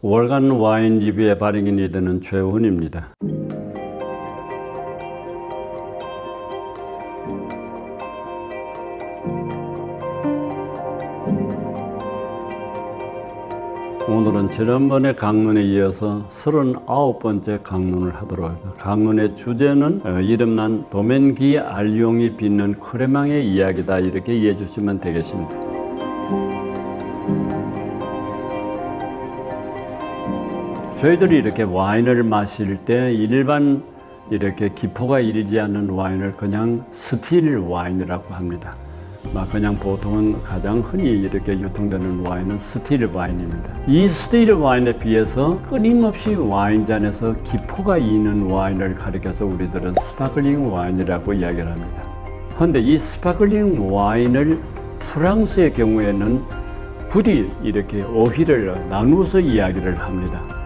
월간 와인 리뷰에 발행인이 되는 최훈입니다. 오늘은 지난번에 강론에 이어서 39번째 강론을 하도록 합니다. 강론의 주제는 이름난 도멘기 알용이 빚는 크레망의 이야기다, 이렇게 이해해 주시면 되겠습니다. 저희들이 이렇게 와인을 마실 때 일반 이렇게 기포가 이르지 않는 와인을 그냥 스틸 와인이라고 합니다. 그냥 보통은 가장 흔히 이렇게 유통되는 와인은 스틸 와인입니다. 이 스틸 와인에 비해서 끊임없이 와인잔에서 기포가 있는 와인을 가리켜서 우리들은 스파클링 와인이라고 이야기를 합니다. 그런데 이 스파클링 와인을 프랑스의 경우에는 부디 이렇게 어휘를 나누어서 이야기를 합니다.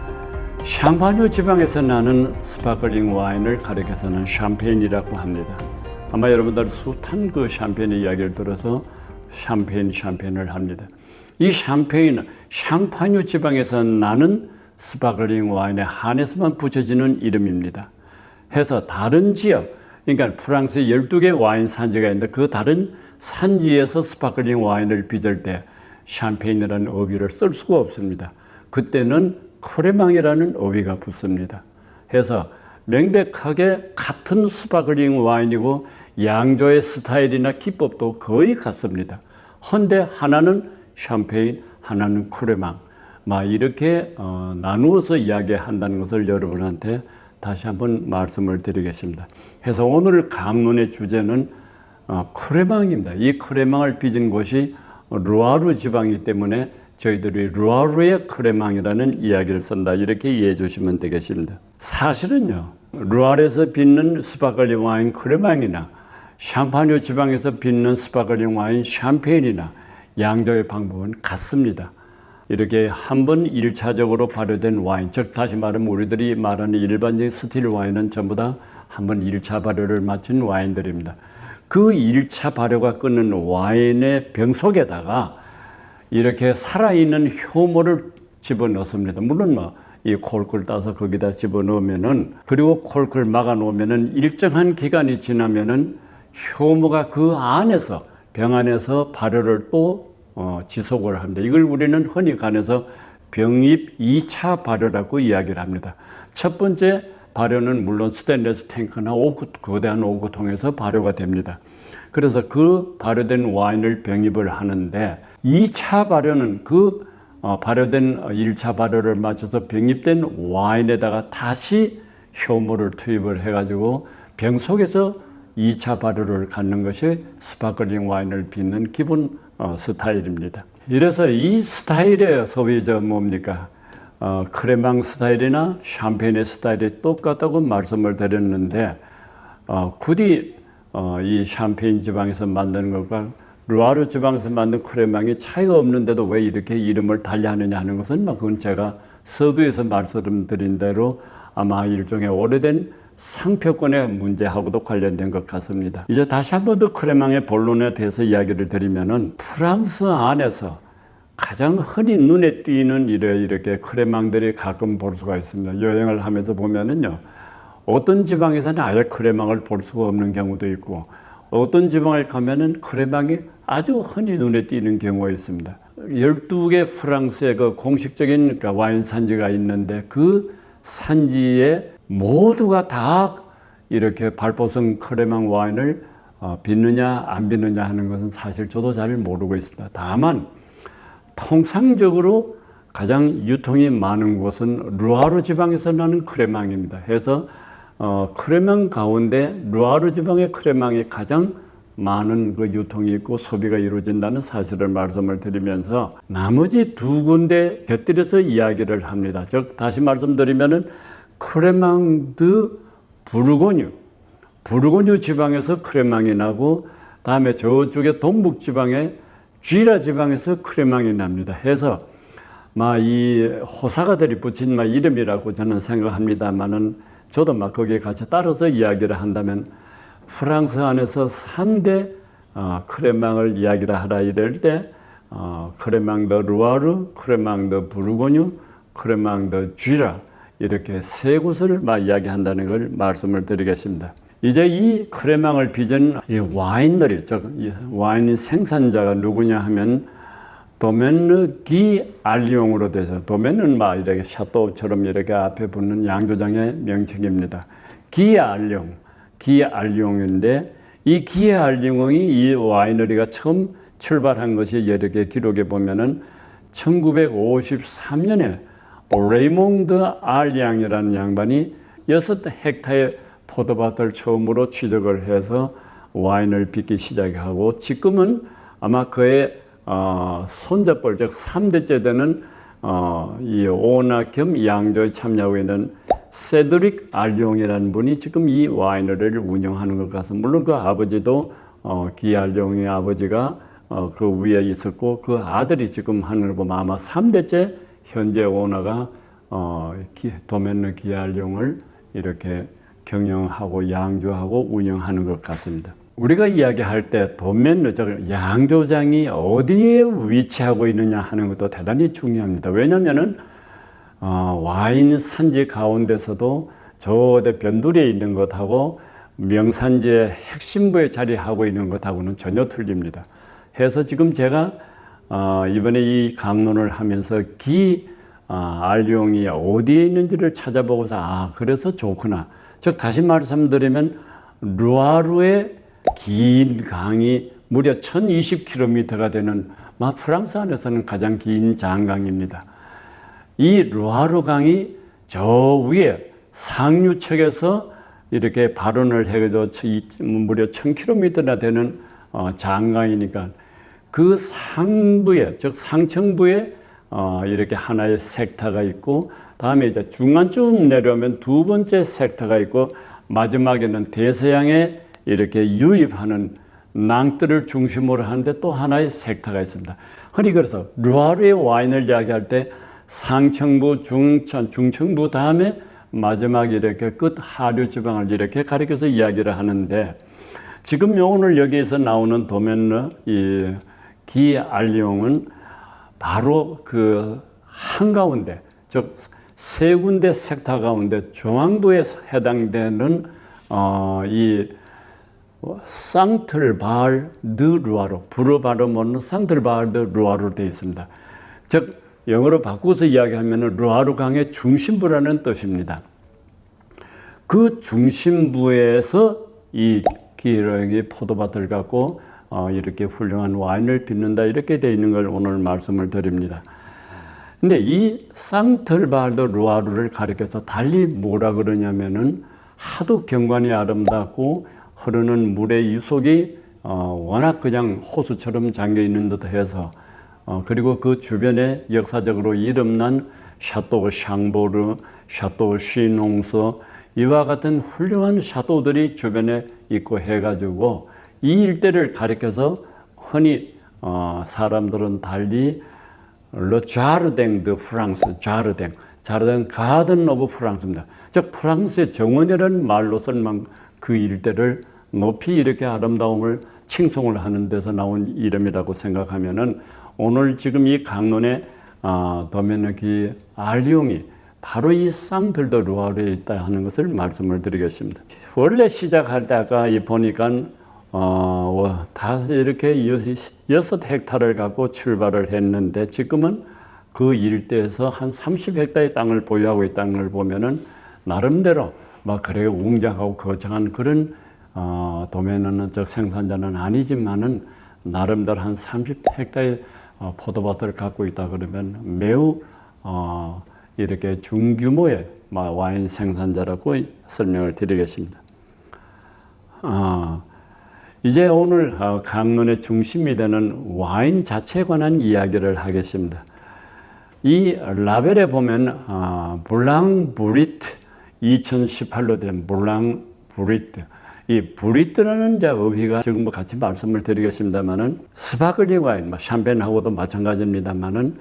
샴파뉴 지방에서 나는 스파클링 와인을 가리켜서는 샴페인이라고 합니다. 아마 여러분들 숱한 그 샴페인의 이야기를 들어서 샴페인을 합니다. 이 샴페인은 샹파뉴 지방에서 나는 스파클링 와인에 한해서만 붙여지는 이름입니다. 해서 다른 지역, 그러니까 프랑스에 12개 와인 산지가 있는데 그 다른 산지에서 스파클링 와인을 빚을 때 샴페인이라는 어휘를 쓸 수가 없습니다. 그때는 크레망이라는 어휘가 붙습니다. 해서 명백하게 같은 스파클링 와인이고 양조의 스타일이나 기법도 거의 같습니다. 헌데 하나는 샴페인, 하나는 크레망, 이렇게 나누어서 이야기한다는 것을 여러분한테 다시 한번 말씀을 드리겠습니다. 그래서 오늘 강론의 주제는 크레망입니다. 이 크레망을 빚은 곳이 루아르 지방이기 때문에 저희들이 루아르의 크레망이라는 이야기를 쓴다, 이렇게 이해해 주시면 되겠습니다. 사실은요, 루아르에서 빚는 스파클링 와인 크레망이나 샹파뉴 지방에서 빚는 스파클링 와인 샴페인이나 양조의 방법은 같습니다. 이렇게 한번 1차적으로 발효된 와인, 즉 다시 말하면 우리들이 말하는 일반적인 스틸 와인은 전부 다 한번 1차 발효를 마친 와인들입니다. 그 1차 발효가 끊는 와인의 병 속에다가 이렇게 살아있는 효모를 집어넣습니다. 물론 이 콜클 따서 거기다 집어넣으면은, 그리고 콜클 막아 놓으면은 일정한 기간이 지나면은 효모가 그 안에서, 병 안에서 발효를 또 지속을 합니다. 이걸 우리는 흔히 간에서 병입 2차 발효라고 이야기를 합니다. 첫 번째 발효는 물론 스테인리스 탱크나 거대한 오구통에서 발효가 됩니다. 그래서 그 발효된 와인을 병입을 하는데 2차 발효는 그 발효된 1차 발효를 마쳐서 병입된 와인에다가 다시 효모를 투입을 해가지고 병 속에서 2차 발효를 갖는 것이 스파클링 와인을 빚는 기본 스타일입니다. 이래서 이 스타일의 소위 크레망 스타일이나 샴페인의 스타일이 똑같다고 말씀을 드렸는데, 굳이 이 샴페인 지방에서 만드는 것과 루아르 지방에서 만든 크레망이 차이가 없는데도 왜 이렇게 이름을 달리하느냐 하는 것은 그건 제가 서두에서 말씀드린 대로 아마 일종의 오래된 상표권의 문제하고도 관련된 것 같습니다. 이제 다시 한 번 더 크레망의 본론에 대해서 이야기를 드리면은, 프랑스 안에서 가장 흔히 눈에 띄는 이렇게 크레망들이 가끔 볼 수가 있습니다. 여행을 하면서 보면은요, 어떤 지방에서는 아예 크레망을 볼 수가 없는 경우도 있고, 어떤 지방에 가면은 크레망이 아주 흔히 눈에 띄는 경우가 있습니다. 12개 프랑스의 그 공식적인 와인 산지가 있는데 그 산지에 모두가 다 이렇게 발포성 크레망 와인을 빚느냐 안 빚느냐 하는 것은 사실 저도 잘 모르고 있습니다. 다만 통상적으로 가장 유통이 많은 곳은 루아르 지방에서 나는 크레망입니다. 해서 크레망 가운데 루아르 지방의 크레망이 가장 많은 그 유통이 있고 소비가 이루어진다는 사실을 말씀을 드리면서 나머지 두 군데 곁들여서 이야기를 합니다. 즉 다시 말씀드리면은 크레망 드 부르고뉴 지방에서 크레망이 나고, 다음에 저쪽에 동북 지방에 쥐라 지방에서 크레망이 납니다. 해서 이 호사가들이 붙인 이름이라고 저는 생각합니다만은, 저도 거기에 같이 따라서 이야기를 한다면 프랑스 안에서 3대 크레망을 이야기를 하라 이럴 때 크레망 드 루아르, 크레망 드 부르고뉴, 크레망 더 쥐라 이렇게 세 곳을 이야기한다는 걸 말씀을 드리겠습니다. 이제 이 크레망을 빚은 이 와인들이, 즉 와인 생산자가 누구냐 하면 도멘느 기 알리옹으로 돼서, 도멘은 이렇게 샤또처럼 이렇게 앞에 붙는 양조장의 명칭입니다. 기 알리옹인데 이 기 알리옹이 이 와이너리가 처음 출발한 것이 여러 개 기록에 보면은 1953년에 레이몽드 알리앙이라는 양반이 6헥타의 포도밭을 처음으로 취득을 해서 와인을 빚기 시작하고, 지금은 아마 그의 손자뻘, 즉 3대째 되는 이 오너 겸 양조에 참여하고 있는 세드릭 알리옹이라는 분이 지금 이 와이너리를 운영하는 것 같습니다. 물론 그 아버지도 기 알리옹의 아버지가 그 위에 있었고, 그 아들이 지금 하는 걸 보면 아마 3대째 현재 오너가 도멘느 기 알리옹을 이렇게 경영하고 양조하고 운영하는 것 같습니다. 우리가 이야기할 때 도멘느, 즉 양조장이 어디에 위치하고 있느냐 하는 것도 대단히 중요합니다. 왜냐하면은 와인 산지 가운데서도 저 변두리에 있는 것하고 명산지의 핵심부에 자리하고 있는 것하고는 전혀 틀립니다. 해서 지금 제가 이번에 이 강론을 하면서 기 알리옹이 어디에 있는지를 찾아보고서 그래서 좋구나. 즉 다시 말씀드리면 루아르의 긴 강이 무려 1020km가 되는 프랑스 안에서는 가장 긴 장강입니다. 이 루아르 강이 저 위에 상류측에서 이렇게 발원을 해도 무려 1000km나 되는 장강이니까 그 상부에, 즉 상층부에 이렇게 하나의 섹터가 있고, 다음에 이제 중간쯤 내려오면 두 번째 섹터가 있고, 마지막에는 대서양에 이렇게 유입하는 낭떠를 중심으로 하는데 또 하나의 섹터가 있습니다. 흔히 그래서 루아르의 와인을 이야기할 때 상층부, 중층부 다음에 마지막 이렇게 끝 하류 지방을 이렇게 가리켜서 이야기를 하는데, 지금 오늘 여기에서 나오는 도멘느 이 기 알리옹은 바로 그 한가운데, 즉 세 군데 섹터 가운데 중앙부에 해당되는 이 상틀바르 드 루아르, 불어 발음은 상틀바르 드 루아르로 되어 있습니다. 즉 영어로 바꾸어서 이야기하면 루아르 강의 중심부라는 뜻입니다. 그 중심부에서 이 기러기 포도밭을 갖고 이렇게 훌륭한 와인을 빚는다, 이렇게 되어 있는 걸 오늘 말씀을 드립니다. 근데 이 상틀바르 드 루아르를 가리켜서 달리 뭐라 그러냐면은 하도 경관이 아름답고 흐르는 물의 유속이 워낙 그냥 호수처럼 잠겨 있는 듯 해서, 그리고 그 주변에 역사적으로 이름난 샤또 샹보르, 샤또 쉬농서 이와 같은 훌륭한 샤또들이 주변에 있고 해가지고 이 일대를 가리켜서 흔히 사람들은 달리 르 자르댕 드 프랑스, 자르댕 가든 오브 프랑스입니다. 즉 프랑스의 정원이라는 말로 쓸만 그 일대를 높이 이렇게 아름다움을 칭송을 하는 데서 나온 이름이라고 생각하면은, 오늘 지금 이 강론에 도멘느 기 알리옹이 바로 이 상틀 드 루아르에 있다 하는 것을 말씀을 드리겠습니다. 원래 시작할 때 아까 보니까 다 이렇게 6헥타를 갖고 출발을 했는데, 지금은 그 일대에서 한 30헥타의 땅을 보유하고 있다는 걸 보면은 나름대로 그래 웅장하고 거창한 그런 도메는 즉 생산자는 아니지만은 나름대로 한 30헥타의 포도밭을 갖고 있다 그러면 매우 이렇게 중규모의 와인 생산자라고 설명을 드리겠습니다. 이제 오늘 강론의 중심이 되는 와인 자체에 관한 이야기를 하겠습니다. 이 라벨에 보면 블랑 브리트 2018로 된 블랑 브리트, 이 브리트라는 어휘가 지금 같이 말씀을 드리겠습니다만은 스파클링 와인, 샴페인하고도 마찬가지입니다만은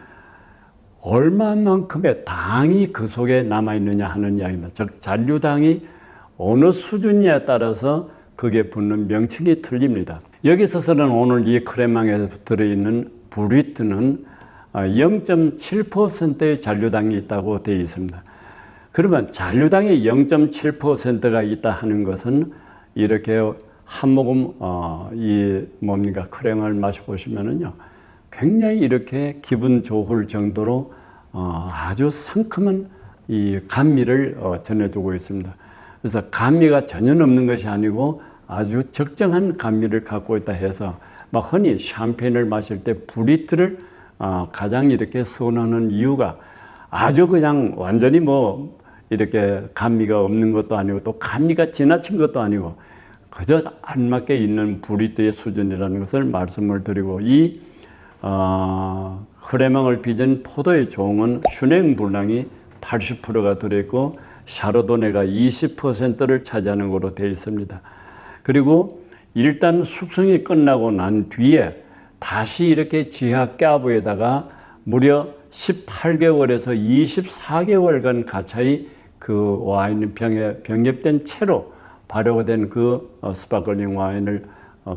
얼마만큼의 당이 그 속에 남아 있느냐 하는 이야기입니다. 즉 잔류당이 어느 수준이냐에 따라서 그게 붙는 명칭이 틀립니다. 여기 있어서는 오늘 이 크레망에 들어있는 브리트는 0.7%의 잔류당이 있다고 되어 있습니다. 그러면 잔류당이 0.7%가 있다 하는 것은 이렇게 한 모금 이 뭡니까 크랭을 마셔보시면은요 굉장히 이렇게 기분 좋을 정도로 아주 상큼한 이 감미를 전해주고 있습니다. 그래서 감미가 전혀 없는 것이 아니고 아주 적정한 감미를 갖고 있다 해서 막 흔히 샴페인을 마실 때 브리트를 가장 이렇게 선호하는 이유가 아주 그냥 완전히 뭐 이렇게 감미가 없는 것도 아니고 또 감미가 지나친 것도 아니고 그저 알맞게 있는 브리트의 수준이라는 것을 말씀을 드리고 이 크레망을 빚은 포도의 종은 슈냉 블랑이 80%가 들어있고 샤르도네가 20%를 차지하는 것으로 되어 있습니다. 그리고 일단 숙성이 끝나고 난 뒤에 다시 이렇게 지하 가브에다가 무려 18개월에서 24개월간 가차이 그 와인은 병nhập 채로 발효가 된 그 스파클링 와인을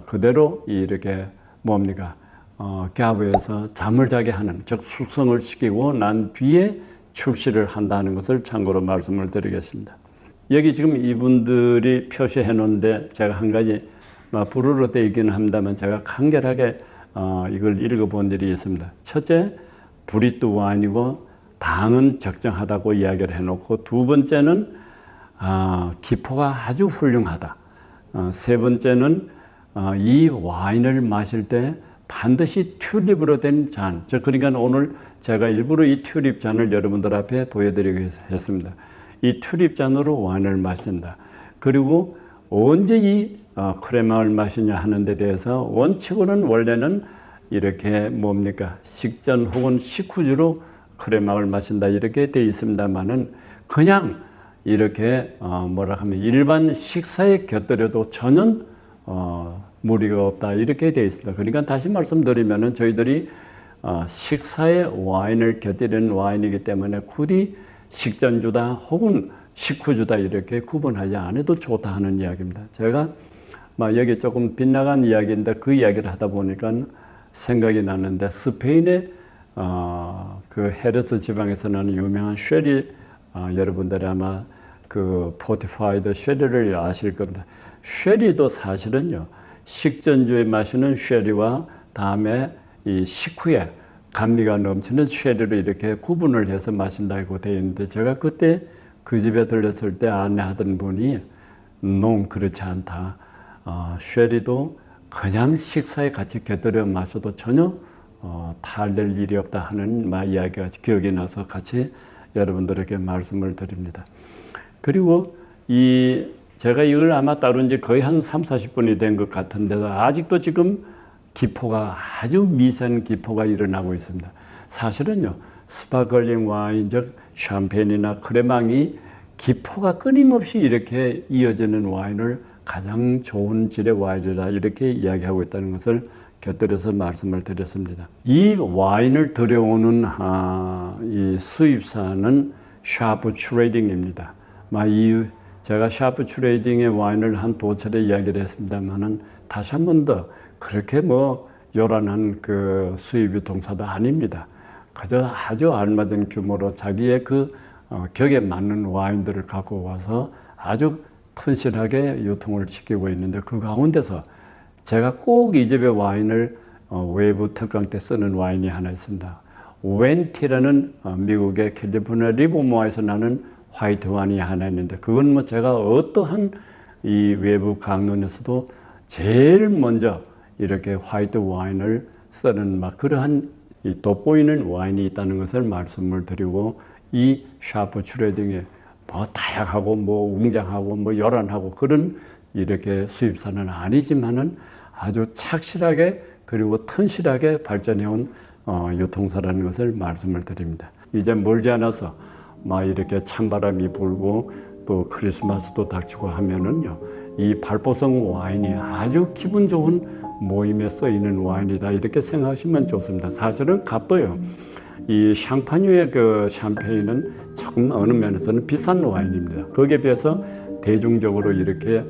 그대로 이렇게 뭡니까 가브에서 잠을 자게 하는 즉 숙성을 시키고 난 뒤에 출시를 한다는 것을 참고로 말씀을 드리겠습니다. 여기 지금 이분들이 표시해 놓은데 제가 한 가지 불어로 되어 있기는 합니다만 제가 간결하게 이걸 읽어본 일이 있습니다. 첫째, 브리트 와인이고 당은 적정하다고 이야기를 해놓고 두 번째는 기포가 아주 훌륭하다. 세 번째는 이 와인을 마실 때 반드시 튤립으로 된 잔. 그러니까 오늘 제가 일부러 이 튤립 잔을 여러분들 앞에 보여드리기 했습니다. 이 튤립 잔으로 와인을 마신다. 그리고 언제 이 크레망을 마시냐 하는 데 대해서 원칙으로는 원래는 이렇게 뭡니까 식전 혹은 식후주로 크레망을 마신다 이렇게 되어 있습니다만은 그냥 이렇게 뭐라 하면 일반 식사에 곁들여도 전혀 무리가 없다 이렇게 되어 있습니다. 그러니까 다시 말씀드리면은 저희들이 식사에 와인을 곁들이는 와인이기 때문에 굳이 식전주다 혹은 식후주다 이렇게 구분하지 않아도 좋다 하는 이야기입니다. 제가 여기 조금 빗나간 이야기인데 그 이야기를 하다 보니까 생각이 나는데 스페인의 그 헤르스 지방에서 나는 유명한 쉐리 여러분들이 아마 그 포티파이드 쉐리를 아실 겁니다. 쉐리도 사실은요 식전주에 마시는 쉐리와 다음에 이 식후에 감미가 넘치는 쉐리를 이렇게 구분을 해서 마신다고 되어 있는데 제가 그때 그 집에 들렸을 때 안내하던 분이 그렇지 않다. 쉐리도 그냥 식사에 같이 곁들여 마셔도 전혀 탈될 일이 없다 하는 이야기가 기억이 나서 같이 여러분들에게 말씀을 드립니다. 그리고 제가 이걸 아마 따른 지 거의 한 30-40분이 된 것 같은데도 아직도 지금 기포가 아주 미세한 기포가 일어나고 있습니다. 사실은요 스파클링 와인 즉 샴페인이나 크레망이 기포가 끊임없이 이렇게 이어지는 와인을 가장 좋은 질의 와인이라 이렇게 이야기하고 있다는 것을 곁들여서 말씀을 드렸습니다. 이 와인을 들여오는 이 수입사는 샤프 트레이딩입니다. 제가 샤프 트레이딩의 와인을 한 2차례 이야기를 했습니다만은 다시 한 번 더 그렇게 요란한 그 수입 유통사도 아닙니다. 그저 아주 알맞은 규모로 자기의 그 격에 맞는 와인들을 갖고 와서 아주 튼실하게 유통을 시키고 있는데 그 가운데서 제가 꼭 이 집의 와인을 외부 특강 때 쓰는 와인이 하나 있습니다. 웬티라는 미국의 캘리포니아 리버모어에서 나는 화이트 와인이 하나 있는데 그건 제가 어떠한 이 외부 강론에서도 제일 먼저 이렇게 화이트 와인을 쓰는 그러한 이 돋보이는 와인이 있다는 것을 말씀을 드리고 이 샤프 트레이딩에 다양하고 웅장하고 요란하고 그런 이렇게 수입사는 아니지만은 아주 착실하게 그리고 튼실하게 발전해온 유통사라는 것을 말씀을 드립니다. 이제 멀지 않아서 이렇게 찬바람이 불고 또 크리스마스도 닥치고 하면은요 이 발포성 와인이 아주 기분 좋은 모임에 쓰이는 와인이다 이렇게 생각하시면 좋습니다. 사실은 값도요. 이 샹파뉴의 그 샴페인은 조금 어느 면에서는 비싼 와인입니다. 거기에 비해서 대중적으로 이렇게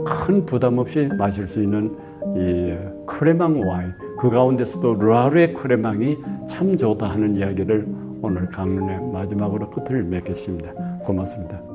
큰 부담 없이 마실 수 있는 이 크레망 와인, 그 가운데서도 르아르의 크레망이 참 좋다 하는 이야기를 오늘 강론의 마지막으로 끝을 맺겠습니다. 고맙습니다.